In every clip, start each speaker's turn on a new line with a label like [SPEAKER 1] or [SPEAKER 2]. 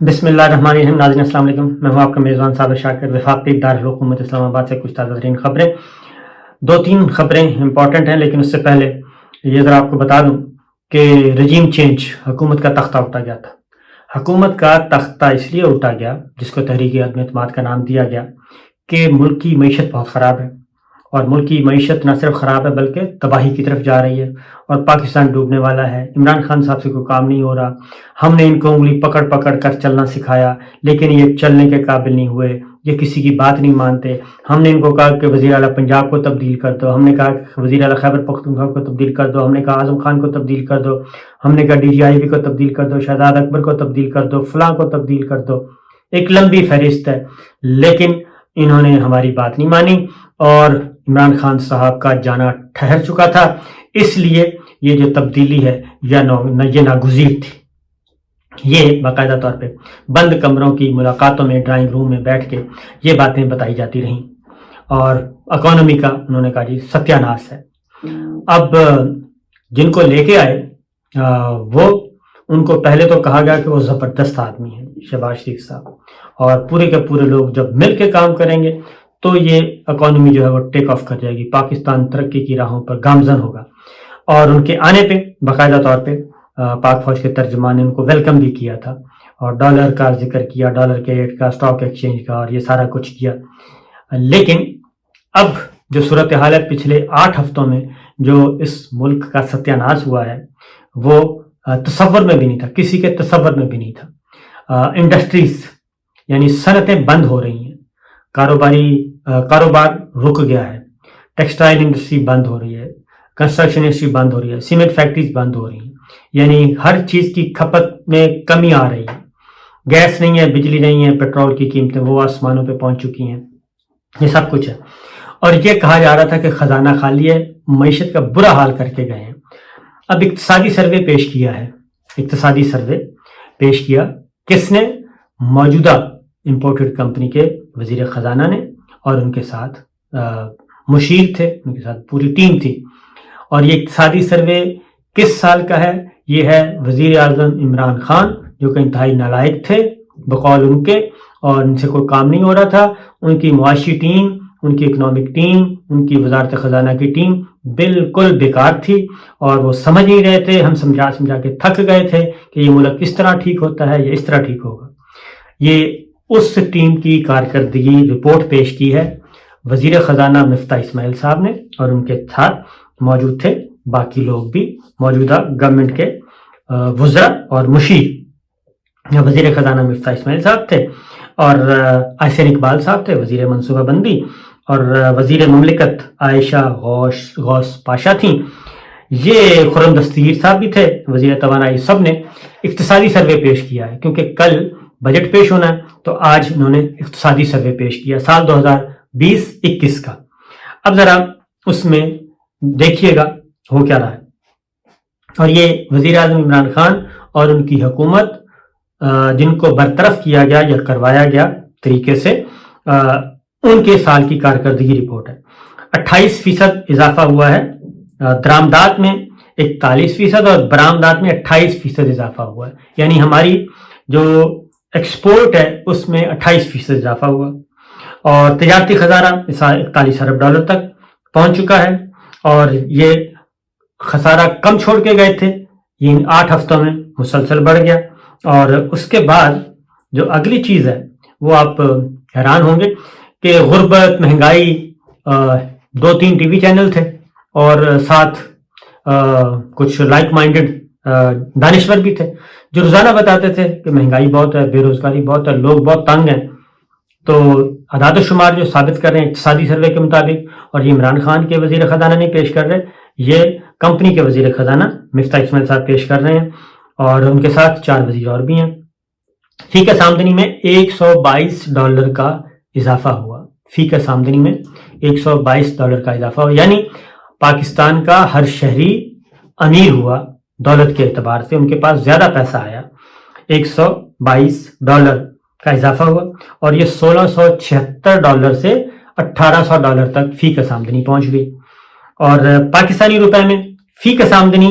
[SPEAKER 1] بسم اللہ الرحمن الرحیم. ناظرین السلام علیکم. میں ہوں آپ کا میزبان صابر شاکر. وفاقی دارالحکومت اسلام آباد سے کچھ تازہ ترین خبریں. 2-3 خبریں امپورٹنٹ ہیں، لیکن اس سے پہلے یہ ذرا آپ کو بتا دوں کہ رجیم چینج، حکومت کا تختہ اٹھا گیا تھا. حکومت کا تختہ اس لیے اٹھا گیا، جس کو تحریک عدم اعتماد کا نام دیا گیا، کہ ملک کی معیشت بہت خراب ہے، اور ملک کی معیشت نہ صرف خراب ہے بلکہ تباہی کی طرف جا رہی ہے، اور پاکستان ڈوبنے والا ہے. عمران خان صاحب سے کوئی کام نہیں ہو رہا. ہم نے ان کو انگلی پکڑ پکڑ کر چلنا سکھایا، لیکن یہ چلنے کے قابل نہیں ہوئے، یہ کسی کی بات نہیں مانتے. ہم نے ان کو کہا کہ وزیر اعلیٰ پنجاب کو تبدیل کر دو، ہم نے کہا کہ وزیر اعلیٰ خیبر پختونخوا کو تبدیل کر دو، ہم نے کہا اعظم خان کو تبدیل کر دو، ہم نے کہا DGIB کو تبدیل کر دو، شہزاد اکبر کو تبدیل کر دو، فلاں کو تبدیل کر دو. ایک لمبی فہرست ہے، لیکن انہوں نے ہماری بات نہیں مانی، اور عمران خان صاحب کا جانا ٹھہر چکا تھا. اس لیے یہ جو تبدیلی ہے یہ ناگزیر تھی. یہ باقاعدہ طور پہ بند کمروں کی ملاقاتوں میں، ڈرائنگ روم میں بیٹھ کے یہ باتیں بتائی جاتی رہیں، اور اکانومی کا انہوں نے کہا جی ستیہ ناش ہے. اب جن کو لے کے آئے وہ ان کو پہلے تو کہا گیا کہ وہ زبردست آدمی ہیں شہباز شریف صاحب، اور پورے کے پورے لوگ جب مل کے کام کریں گے تو یہ اکانومی جو ہے وہ ٹیک آف کر جائے گی، پاکستان ترقی کی راہوں پر گامزن ہوگا. اور ان کے آنے پہ باقاعدہ طور پہ پاک فوج کے ترجمان نے ان کو ویلکم بھی کیا تھا، اور ڈالر کا ذکر کیا، ڈالر کے ریٹ کا، اسٹاک ایکسچینج کا، اور یہ سارا کچھ کیا. لیکن اب جو صورتحال ہے پچھلے 8 ہفتوں میں جو اس ملک کا ستیہ ناش ہوا ہے وہ تصور میں بھی نہیں تھا، کسی کے تصور میں بھی نہیں تھا. انڈسٹریز یعنی صنعتیں بند ہو رہی ہیں، کاروبار رک گیا ہے، ٹیکسٹائل انڈسٹری بند ہو رہی ہے، کنسٹرکشن انڈسٹری بند ہو رہی ہے، سیمنٹ فیکٹریز بند ہو رہی ہیں، یعنی ہر چیز کی کھپت میں کمی آ رہی ہے. گیس نہیں ہے، بجلی نہیں ہے، پیٹرول کی قیمتیں وہ آسمانوں پہ پہنچ چکی ہیں. یہ سب کچھ ہے، اور یہ کہا جا رہا تھا کہ خزانہ خالی ہے، معیشت کا برا حال کر کے گئے ہیں. اب اقتصادی سروے پیش کیا ہے، اقتصادی سروے پیش کیا کس نے؟ موجودہ امپورٹڈ کمپنی کے وزیر خزانہ نے، اور ان کے ساتھ مشیر تھے، ان کے ساتھ پوری ٹیم تھی. اور یہ اقتصادی سروے کس سال کا ہے؟ یہ ہے وزیر اعظم عمران خان، جو کہ انتہائی نالائق تھے بقول ان کے، اور ان سے کوئی کام نہیں ہو رہا تھا. ان کی معاشی ٹیم، ان کی اکنامک ٹیم، ان کی وزارت خزانہ کی ٹیم بالکل بیکار تھی، اور وہ سمجھ نہیں رہے تھے. ہم سمجھا کے تھک گئے تھے کہ یہ ملک کس طرح ٹھیک ہوتا ہے، یہ اس طرح ٹھیک ہوگا. یہ اس ٹیم کی کارکردگی رپورٹ پیش کی ہے وزیر خزانہ مفتاح اسماعیل صاحب نے، اور ان کے ساتھ موجود تھے باقی لوگ بھی، موجودہ گورنمنٹ کے وزراء اور مشیر. وزیر خزانہ مفتاح اسماعیل صاحب تھے، اور احسن اقبال صاحب تھے وزیر منصوبہ بندی، اور وزیر مملکت عائشہ غوث پاشا تھیں. یہ خرم دستگیر صاحب بھی تھے وزیر توانائی. سب نے اقتصادی سروے پیش کیا ہے، کیونکہ کل بجٹ پیش ہونا ہے، تو آج انہوں نے اقتصادی سروے پیش کیا سال 2020-21 کا. اب ذرا اس میں دیکھیے گا ہو کیا رہا ہے. اور یہ وزیر اعظم عمران خان اور ان کی حکومت جن کو برطرف کیا گیا یا کروایا گیا طریقے سے، ان کے سال کی کارکردگی رپورٹ ہے. 28% اضافہ ہوا ہے درآمدات میں، 41%، اور برآمدات میں 28% اضافہ ہوا ہے. یعنی ہماری جو ایکسپورٹ ہے اس میں 28% اضافہ ہوا، اور تجارتی خسارہ 41 ارب ڈالر تک پہنچ چکا ہے. اور یہ خسارہ کم چھوڑ کے گئے تھے، یہ ان 8 ہفتوں میں مسلسل بڑھ گیا. اور اس کے بعد جو اگلی چیز ہے وہ آپ حیران ہوں گے کہ غربت، مہنگائی، 2-3 ٹی وی چینل تھے، اور ساتھ کچھ لائک مائنڈڈ دانشور بھی تھے جو روزانہ بتاتے تھے کہ مہنگائی بہت ہے، بے روزگاری بہت ہے، لوگ بہت تنگ ہیں. تو اعداد و شمار جو ثابت کر رہے ہیں اقتصادی سروے کے مطابق، اور یہ عمران خان کے وزیر خزانہ نہیں پیش کر رہے، یہ کمپنی کے وزیر خزانہ مفتاح اسماعیل صاحب پیش کر رہے ہیں، اور ان کے ساتھ 4 وزیر اور بھی ہیں. فی کس آمدنی میں $122 کا اضافہ ہوا، فی کس آمدنی میں $122 کا اضافہ ہوا، یعنی پاکستان کا ہر شہری امیر ہوا دولت کے اعتبار سے، ان کے پاس زیادہ پیسہ آیا. $122 کا اضافہ ہوا، اور یہ $1676 سے $1800 تک فی کس آمدنی پہنچ گئی. اور پاکستانی روپے میں فی کس آمدنی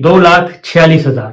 [SPEAKER 1] 2,46,000,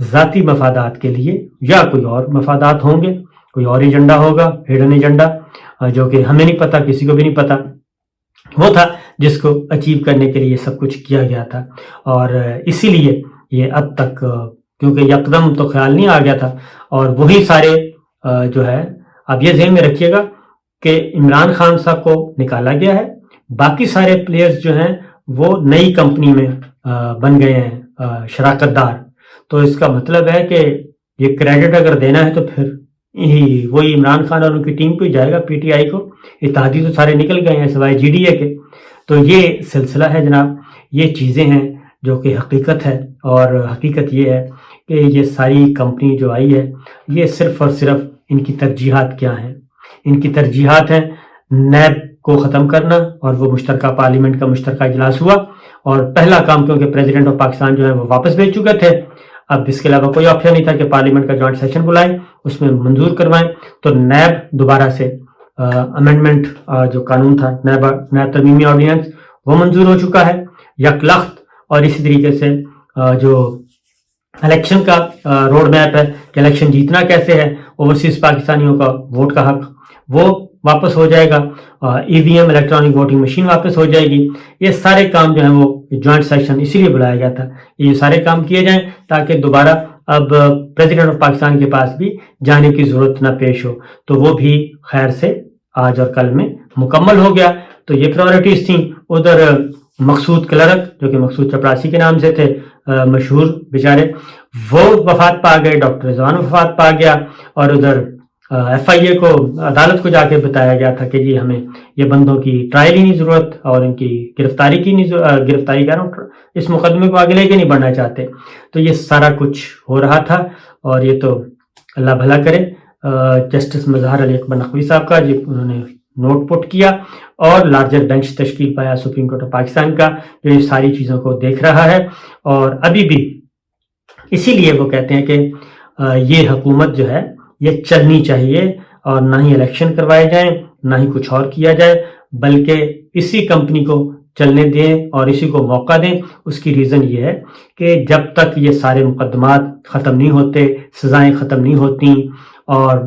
[SPEAKER 1] ذاتی مفادات کے لیے یا کوئی اور مفادات ہوں گے, کوئی اور ایجنڈا ہوگا, ہڈن ایجنڈا جو کہ ہمیں نہیں پتا, کسی کو بھی نہیں پتا, وہ تھا جس کو اچیو کرنے کے لیے سب کچھ کیا گیا تھا. اور اسی لیے یہ اب تک کیونکہ یکدم تو خیال نہیں آ گیا تھا, اور وہی سارے جو ہے اب یہ ذہن میں رکھیے گا کہ عمران خان صاحب کو نکالا گیا ہے, باقی سارے پلیئرز جو ہیں وہ نئی کمپنی میں بن گئے ہیں شراکت دار. تو اس کا مطلب ہے کہ یہ کریڈٹ اگر دینا ہے تو پھر وہی عمران خان اور ان کی ٹیم کو ہی جائے گا, پی ٹی آئی کو. اتحادی تو سارے نکل گئے ہیں سوائے جی ڈی اے کے. تو یہ سلسلہ ہے جناب, یہ چیزیں ہیں جو کہ حقیقت ہے. اور حقیقت یہ ہے کہ یہ ساری کمپنی جو آئی ہے یہ صرف اور صرف ان کی ترجیحات کیا ہیں. ان کی ترجیحات ہیں نیب کو ختم کرنا, اور وہ مشترکہ پارلیمنٹ کا مشترکہ اجلاس ہوا, اور پہلا کام کیونکہ پریزیڈنٹ آف پاکستان جو ہے وہ واپس بھیج چکے تھے, اب اس کے علاوہ کوئی آپشن نہیں تھا کہ پارلیمنٹ کا جوائنٹ سیشن بلائیں, اس میں منظور کروائیں. تو نیب دوبارہ سے امینڈمنٹ جو قانون تھا نیب ترمیمی آرڈیننس وہ منظور ہو چکا ہے یک لخت. اور اسی طریقے سے جو الیکشن کا روڈ میپ ہے کہ الیکشن جیتنا کیسے ہے, اوورسیز پاکستانیوں کا ووٹ کا حق وہ واپس ہو جائے گا, ای وی ایم الیکٹرانک ووٹنگ مشین واپس ہو جائے گی. یہ سارے کام جو ہیں وہ جوائنٹ سیشن اسی لیے بلایا گیا تھا, یہ سارے کام کیے جائیں تاکہ دوبارہ اب پریزیڈنٹ آف پاکستان کے پاس بھی جانے کی ضرورت نہ پیش ہو. تو وہ بھی خیر سے آج اور کل میں مکمل ہو گیا. تو یہ پرائورٹیز تھیں. ادھر مقصود کلرک جو کہ مقصود چپراسی کے نام سے تھے, مشہور بیچارے, وہ وفات پا گئے, ڈاکٹر رضوان وفات پا گیا. اور ادھر ایف آئی اے کو عدالت کو جا کے بتایا گیا تھا کہ جی ہمیں یہ بندوں کی ٹرائل ہی نہیں ضرورت, اور ان کی گرفتاری کی نہیں گرفتاری کر رہا ہوں, اس مقدمے کو آگے لے کے نہیں بڑھنا چاہتے. تو یہ سارا کچھ ہو رہا تھا, اور یہ تو اللہ بھلا کرے. جسٹس مظہر علی اکبر نقوی صاحب کا جی انہوں نے نوٹ پٹ کیا, اور لارجر بینچ تشکیل پایا سپریم کورٹ آف پاکستان کا, جو یہ ساری چیزوں کو دیکھ رہا ہے. اور ابھی بھی اسی لیے وہ کہتے ہیں کہ یہ حکومت جو ہے یہ چلنی چاہیے, اور نہ ہی الیکشن کروائے جائیں نہ ہی کچھ اور کیا جائے, بلکہ اسی کمپنی کو چلنے دیں اور اسی کو موقع دیں. اس کی ریزن یہ ہے کہ جب تک یہ سارے مقدمات ختم نہیں ہوتے, سزائیں ختم نہیں ہوتی, اور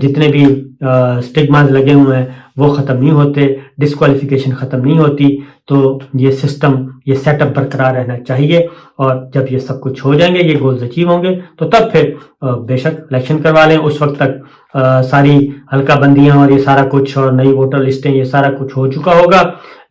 [SPEAKER 1] جتنے بھی اسٹگماز لگے ہوئے ہیں وہ ختم نہیں ہوتے, ڈسکوالیفیکیشن ختم نہیں ہوتی, تو یہ سسٹم یہ سیٹ اپ برقرار رہنا چاہیے. اور جب یہ سب کچھ ہو جائیں گے, یہ گولز اچیو ہوں گے, تو تب پھر بے شک الیکشن کروا لیں. اس وقت تک ساری حلقہ بندیاں اور یہ سارا کچھ اور نئی ووٹر لسٹیں یہ سارا کچھ ہو چکا ہوگا.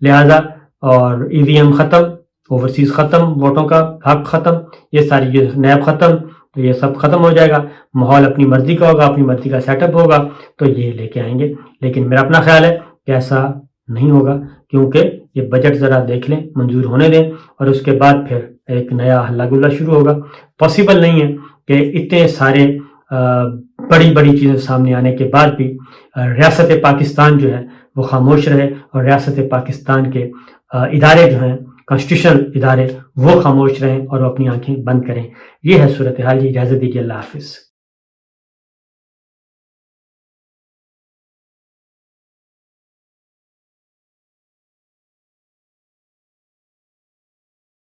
[SPEAKER 1] لہذا اور ای وی ایم ختم, اوورسیز ختم, ووٹوں کا حق ختم, یہ ساری یہ نیب ختم, تو یہ سب ختم ہو جائے گا. ماحول اپنی مرضی کا ہوگا, اپنی مرضی کا سیٹ اپ ہوگا, تو یہ لے کے آئیں گے. لیکن میرا اپنا خیال ہے کہ ایسا نہیں ہوگا, کیونکہ یہ بجٹ ذرا دیکھ لیں, منظور ہونے دیں, اور اس کے بعد پھر ایک نیا ہلا گلا شروع ہوگا. پاسبل نہیں ہے کہ اتنے سارے بڑی بڑی چیزیں سامنے آنے کے بعد بھی ریاست پاکستان جو ہے وہ خاموش رہے, اور ریاست پاکستان کے ادارے جو ہیں کانسٹیٹیوشنل ادارے وہ خاموش رہیں اور وہ اپنی آنکھیں بند کریں. یہ ہے صورتحال. اجازت دیجیے, اللہ حافظ.